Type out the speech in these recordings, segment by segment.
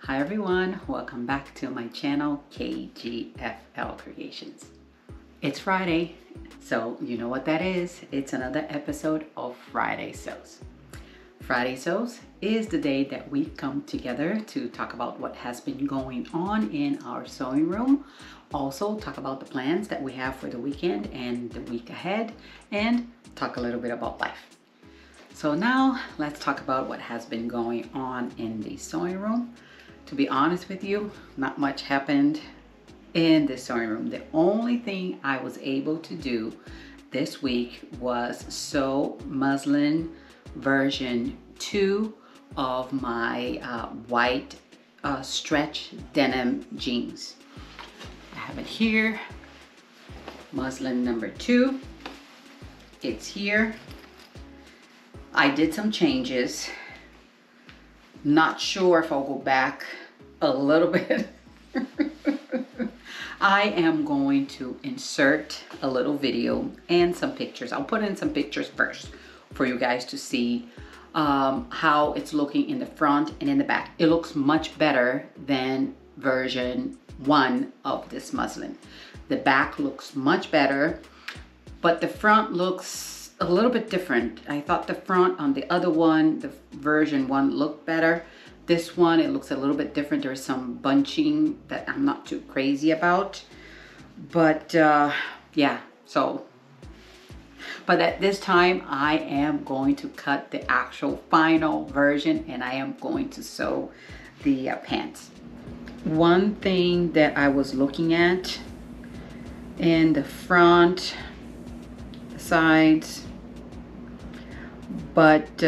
Hi everyone, welcome back to my channel, KGFL Creations. It's Friday, so you know what that is. It's another episode of Friday Sews. Friday Sews is the day that we come together to talk about what has been going on in our sewing room. Also talk about the plans that we have for the weekend and the week ahead, and talk a little bit about life. So now let's talk about what has been going on in the sewing room. To be honest with you, not much happened in the sewing room. The only thing I was able to do this week was sew muslin version 2 of my white stretch denim jeans. I have it here, muslin number 2. It's here. I did some changes. Not sure if I'll go back a little bit. I am going to insert a little video and some pictures. I'll put in some pictures first for you guys to see how it's looking in the front and in the back. It looks much better than version 1 of this muslin. The back looks much better, but the front looks a little bit different. I thought the front on the other one, the version 1, looked better. This one, it looks a little bit different. There's some bunching that I'm not too crazy about, but yeah, so but at this time I am going to cut the actual final version and I am going to sew the pants. One thing that I was looking at in the front, sides, but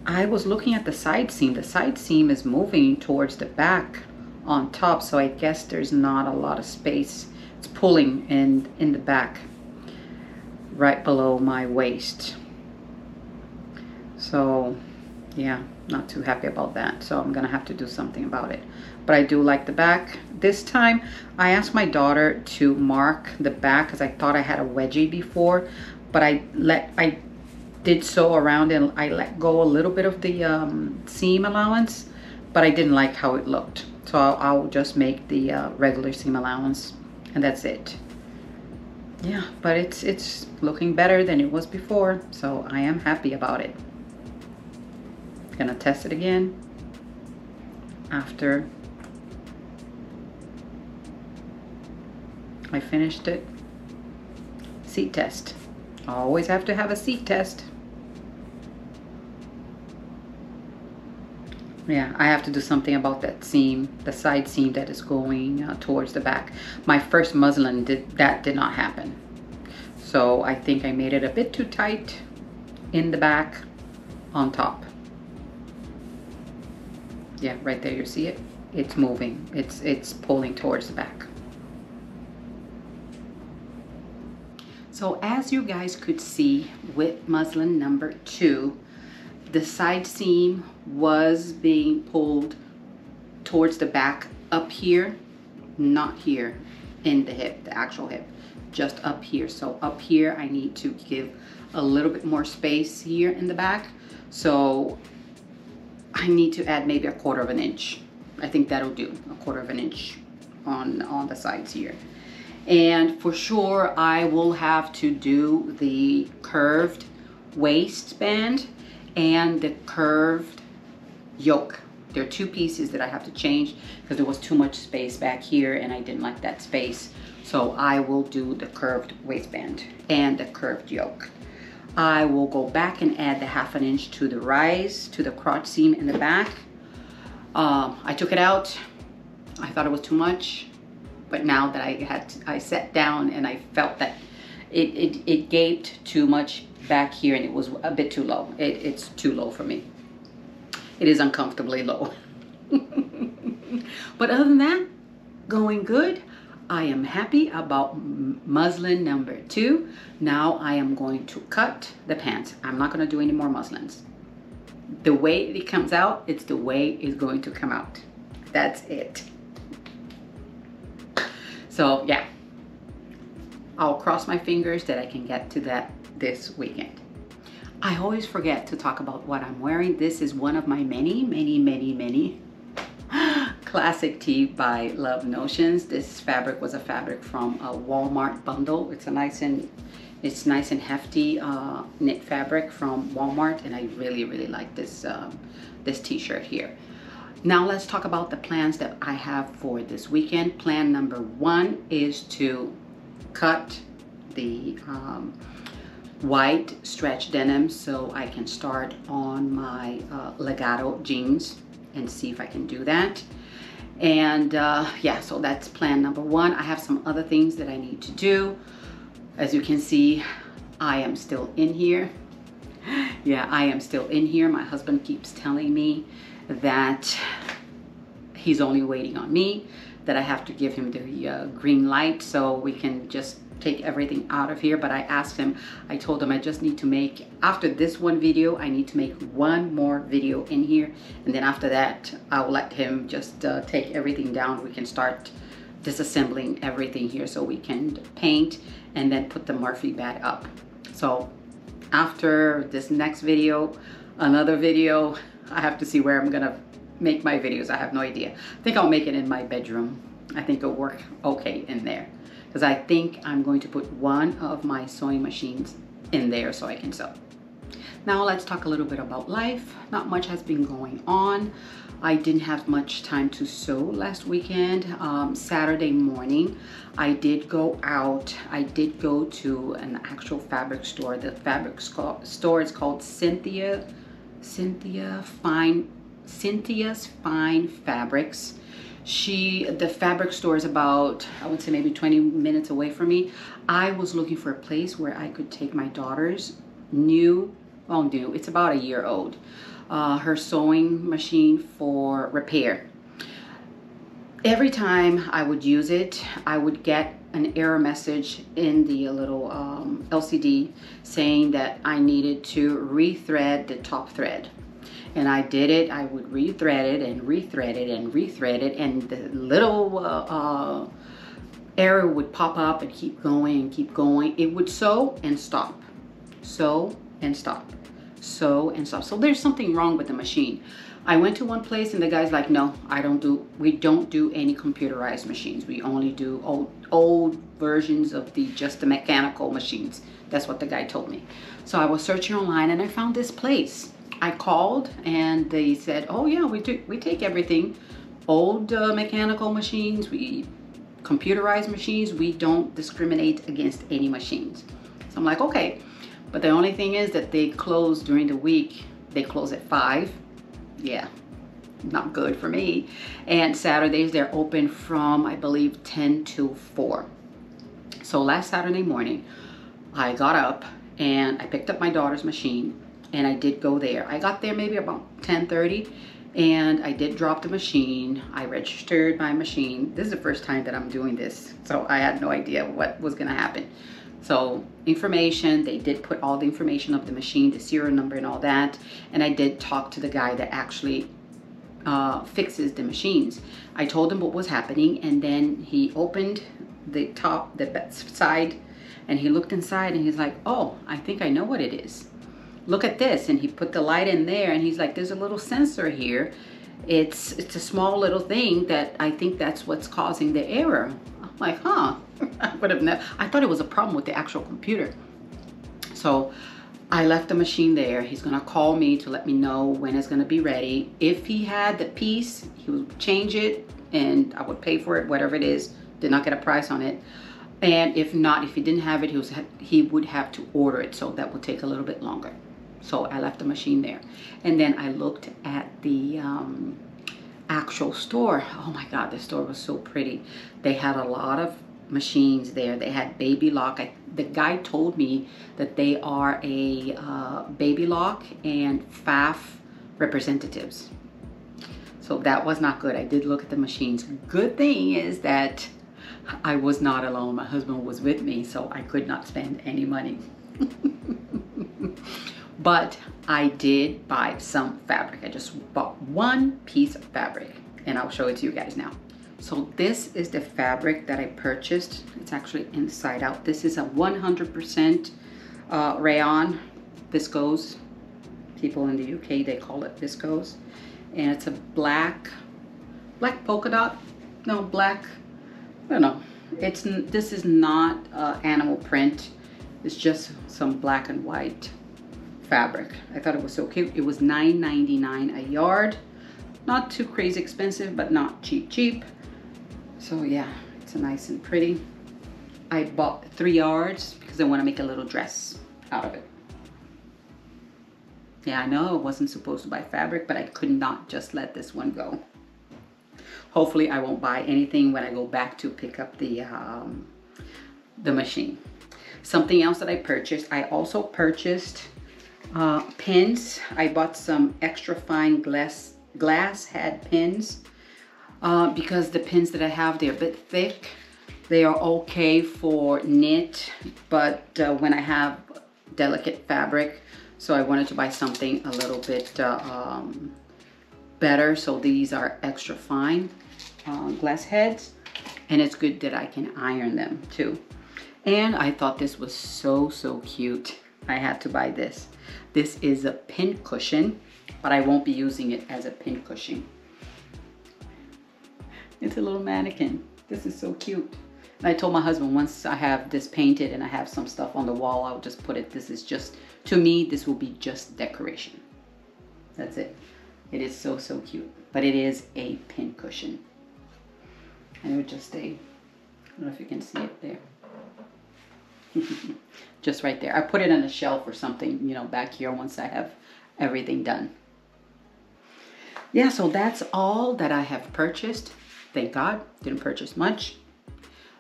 I was looking at the side seam. The side seam is moving towards the back on top, so I guess there's not a lot of space. It's pulling in the back right below my waist. So yeah, not too happy about that, so I'm gonna have to do something about it. But I do like the back. This time I asked my daughter to mark the back because I thought I had a wedgie before, but I did sew around and I let go a little bit of the seam allowance, but I didn't like how it looked, so I'll just make the regular seam allowance and that's it. Yeah, but it's looking better than it was before, so I am happy about it. Gonna test it again after I finished it. Seat test. Always have to have a seat test. Yeah, I have to do something about that seam, the side seam that is going towards the back. My first muslin did not happen. So I think I made it a bit too tight in the back on top. Yeah, right there, you see it? It's moving, it's pulling towards the back. So as you guys could see with muslin number 2, the side seam was being pulled towards the back up here, not here in the hip, the actual hip, just up here. So up here I need to give a little bit more space here in the back. So I need to add maybe 1/4 of an inch. I think that'll do, 1/4 of an inch on the sides here. And for sure I will have to do the curved waistband and the curved yoke. There are 2 pieces that I have to change because there was too much space back here and I didn't like that space. So I will do the curved waistband and the curved yoke. I will go back and add the 1/2 inch to the rise, to the crotch seam in the back. I took it out. I thought it was too much, but now that I sat down and I felt that it gaped too much back here and it was a bit too low. It's too low for me. It is uncomfortably low. But other than that, going good. I am happy about muslin number 2. Now I am going to cut the pants. I'm not going to do any more muslins. The way it comes out, it's the way it's going to come out. That's it. So yeah, I'll cross my fingers that I can get to that this weekend. I always forget to talk about what I'm wearing. This is one of my many Classic Tee by Love Notions. This fabric was a fabric from a Walmart bundle. It's nice and hefty knit fabric from Walmart, and I really like this this t-shirt here. Now let's talk about the plans that I have for this weekend. Plan number 1 is to cut the white stretch denim so I can start on my Legato jeans and see if I can do that. And yeah, so that's plan number 1. I have some other things that I need to do. As you can see, I am still in here. Yeah, I am still in here. My husband keeps telling me that he's only waiting on me, that I have to give him the green light so we can just take everything out of here. But I asked him, I told him I just need to make, after this one video, I need to make one more video in here, and then after that I'll let him just take everything down. We can start disassembling everything here so we can paint and then put the Murphy bed up. So after this next video, another video, I have to see where I'm gonna make my videos. I have no idea. I think I'll make it in my bedroom. I think it'll work okay in there, because I think I'm going to put one of my sewing machines in there so I can sew. Now let's talk a little bit about life. Not much has been going on. I didn't have much time to sew last weekend. Saturday morning, I did go out. I did go to an actual fabric store. The fabric store is called Cynthia's Fine Fabrics. The fabric store is about, I would say maybe 20 minutes away from me. I was looking for a place where I could take my daughter's new, it's about a year old, her sewing machine for repair. Every time I would use it, I would get an error message in the little LCD saying that I needed to rethread the top thread. And I did it. I would rethread it and rethread it and rethread it, and the little error would pop up and keep going and keep going. It would sew and stop, sew and stop, sew and stop. So there's something wrong with the machine. I went to one place and the guy's like, no, we don't do any computerized machines. We only do old versions of just the mechanical machines. That's what the guy told me. So I was searching online and I found this place. I called and they said, oh yeah, we take everything. Old mechanical machines, computerized machines, we don't discriminate against any machines. So I'm like, okay. But the only thing is that they close during the week. They close at 5. Yeah, not good for me. And Saturdays they're open from, I believe, 10 to 4. So last Saturday morning, I got up and I picked up my daughter's machine. And I did go there. I got there maybe about 10:30, and I did drop the machine. I registered my machine. This is the first time that I'm doing this, so I had no idea what was gonna happen. So information, they did put all the information of the machine, the serial number and all that. And I did talk to the guy that actually fixes the machines. I told him what was happening, and then he opened the side, and he looked inside and he's like, oh, I think I know what it is. Look at this. And he put the light in there and he's like, there's a little sensor here. It's a small little thing that I think that's what's causing the error. I'm like, huh. I would have never, I thought it was a problem with the actual computer. So I left the machine there. He's gonna call me to let me know when it's gonna be ready. If he had the piece, he would change it and I would pay for it, whatever it is. Did not get a price on it. And if not, if he didn't have it, he would have to order it. So that would take a little bit longer. So I left the machine there. And then I looked at the actual store. Oh my God, the store was so pretty. They had a lot of machines there. They had Baby Lock. The guy told me that they are a Baby Lock and FAF representatives. So that was not good. I did look at the machines. Good thing is that I was not alone. My husband was with me, so I could not spend any money. But I did buy some fabric. I just bought one piece of fabric and I'll show it to you guys now. So this is the fabric that I purchased. It's actually inside out. This is a 100% rayon viscose. People in the UK, they call it viscose. And it's a black black polka dot, no, black, I don't know. This is not animal print. It's just some black and white fabric. I thought it was so cute. It was $9.99 a yard. Not too crazy expensive, but not cheap. So yeah, it's nice and pretty. I bought 3 yards because I want to make a little dress out of it. Yeah, I know I wasn't supposed to buy fabric, but I could not just let this one go. Hopefully I won't buy anything when I go back to pick up the machine. Something else that I purchased, I also purchased pins. I bought some extra fine glass head pins because the pins that I have, they're a bit thick. They are okay for knit, but when I have delicate fabric, so I wanted to buy something a little bit better. So these are extra fine glass heads, and it's good that I can iron them too. And I thought this was so cute. I had to buy this. This is a pin cushion, but I won't be using it as a pin cushion. It's a little mannequin. This is so cute. And I told my husband, once I have this painted and I have some stuff on the wall, I'll just put it. This is just, to me, this will be just decoration. That's it. It is so cute. But it is a pin cushion. And it would just stay, I don't know if you can see it there. Just right there. I put it on a shelf or something, you know, back here once I have everything done. Yeah, so that's all that I have purchased. Thank God, didn't purchase much.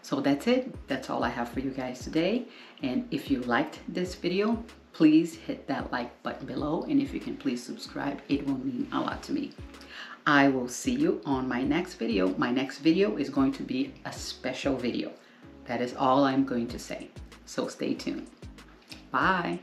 So that's it. That's all I have for you guys today. And if you liked this video, please hit that like button below. And if you can please subscribe, it will mean a lot to me. I will see you on my next video. My next video is going to be a special video. That is all I'm going to say. So stay tuned. Bye.